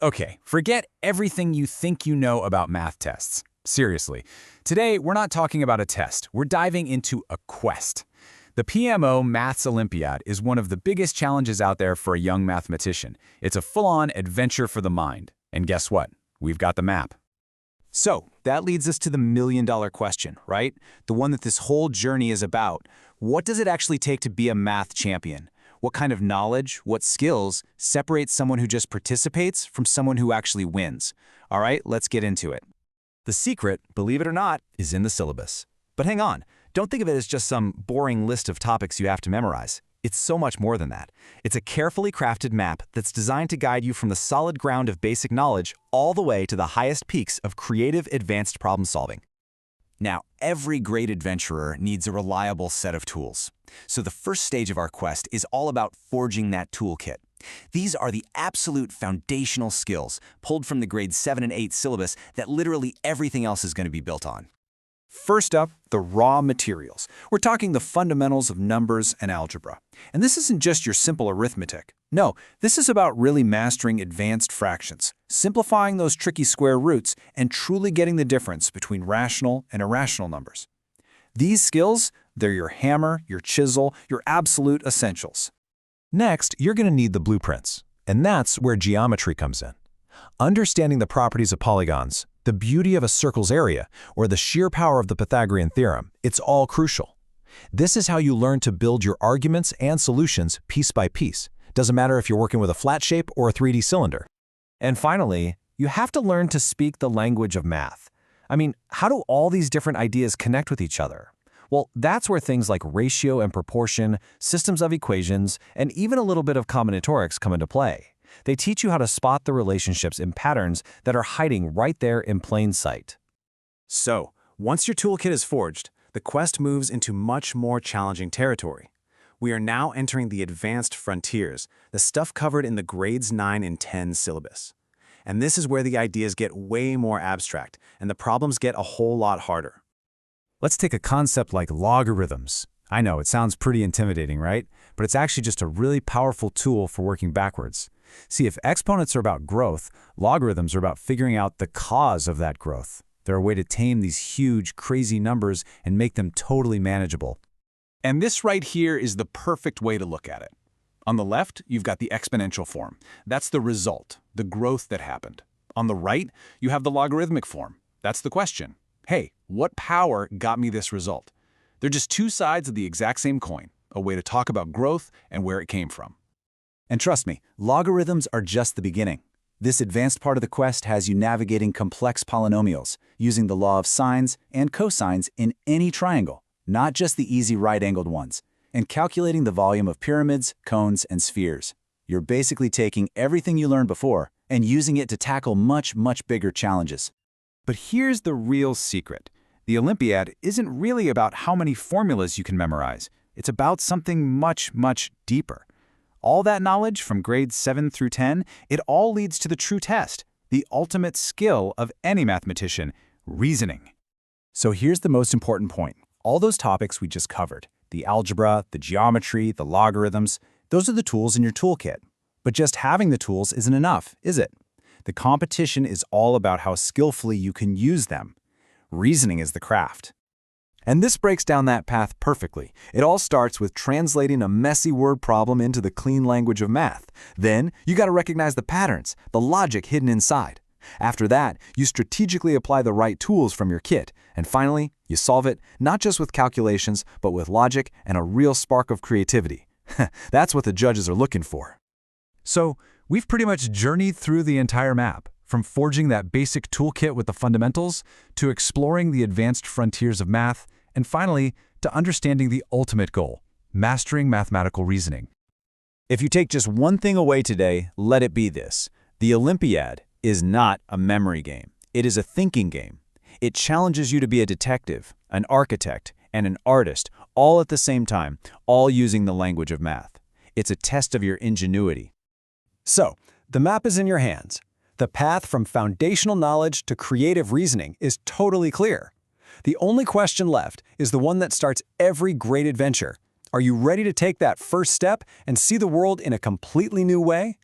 Okay, forget everything you think you know about math tests. Seriously, today we're not talking about a test, we're diving into a quest. The PMO Maths Olympiad is one of the biggest challenges out there for a young mathematician. It's a full-on adventure for the mind. And guess what? We've got the map. So, that leads us to the million-dollar question, right? The one that this whole journey is about. What does it actually take to be a math champion? What kind of knowledge, what skills separate someone who just participates from someone who actually wins? All right, let's get into it. The secret, believe it or not, is in the syllabus. But hang on, don't think of it as just some boring list of topics you have to memorize. It's so much more than that. It's a carefully crafted map that's designed to guide you from the solid ground of basic knowledge all the way to the highest peaks of creative, advanced problem solving. Now, every great adventurer needs a reliable set of tools. So the first stage of our quest is all about forging that toolkit. These are the absolute foundational skills pulled from the grade 7 and 8 syllabus that literally everything else is going to be built on. First up, the raw materials. We're talking the fundamentals of numbers and algebra. And this isn't just your simple arithmetic. No, this is about really mastering advanced fractions, simplifying those tricky square roots, and truly getting the difference between rational and irrational numbers. These skills, they're your hammer, your chisel, your absolute essentials. Next, you're going to need the blueprints, and that's where geometry comes in. Understanding the properties of polygons, the beauty of a circle's area, or the sheer power of the Pythagorean theorem, it's all crucial. This is how you learn to build your arguments and solutions piece by piece. Doesn't matter if you're working with a flat shape or a 3D cylinder. And finally, you have to learn to speak the language of math. I mean, how do all these different ideas connect with each other? Well, that's where things like ratio and proportion, systems of equations, and even a little bit of combinatorics come into play. They teach you how to spot the relationships and patterns that are hiding right there in plain sight. So, once your toolkit is forged, the quest moves into much more challenging territory. We are now entering the advanced frontiers, the stuff covered in the grades 9 and 10 syllabus. And this is where the ideas get way more abstract, and the problems get a whole lot harder. Let's take a concept like logarithms. I know, it sounds pretty intimidating, right? But it's actually just a really powerful tool for working backwards. See, if exponents are about growth, logarithms are about figuring out the cause of that growth. They're a way to tame these huge, crazy numbers and make them totally manageable. And this right here is the perfect way to look at it. On the left, you've got the exponential form. That's the result, the growth that happened. On the right, you have the logarithmic form. That's the question. Hey, what power got me this result? They're just two sides of the exact same coin, a way to talk about growth and where it came from. And trust me, logarithms are just the beginning. This advanced part of the quest has you navigating complex polynomials, using the law of sines and cosines in any triangle, not just the easy right-angled ones, and calculating the volume of pyramids, cones, and spheres. You're basically taking everything you learned before and using it to tackle much, much bigger challenges. But here's the real secret. The Olympiad isn't really about how many formulas you can memorize. It's about something much, much deeper. All that knowledge from grades 7 through 10, it all leads to the true test, the ultimate skill of any mathematician, reasoning. So here's the most important point. All those topics we just covered, the algebra, the geometry, the logarithms, those are the tools in your toolkit. But just having the tools isn't enough, is it? The competition is all about how skillfully you can use them. Reasoning is the craft. And this breaks down that path perfectly. It all starts with translating a messy word problem into the clean language of math. Then, you got to recognize the patterns, the logic hidden inside. After that, you strategically apply the right tools from your kit. And finally, you solve it not just with calculations, but with logic and a real spark of creativity. That's what the judges are looking for. So, we've pretty much journeyed through the entire map, from forging that basic toolkit with the fundamentals, to exploring the advanced frontiers of math, and finally, to understanding the ultimate goal, mastering mathematical reasoning. If you take just one thing away today, let it be this. The Olympiad is not a memory game. It is a thinking game. It challenges you to be a detective, an architect, and an artist, all at the same time, all using the language of math. It's a test of your ingenuity. So, the map is in your hands. The path from foundational knowledge to creative reasoning is totally clear. The only question left is the one that starts every great adventure. Are you ready to take that first step and see the world in a completely new way?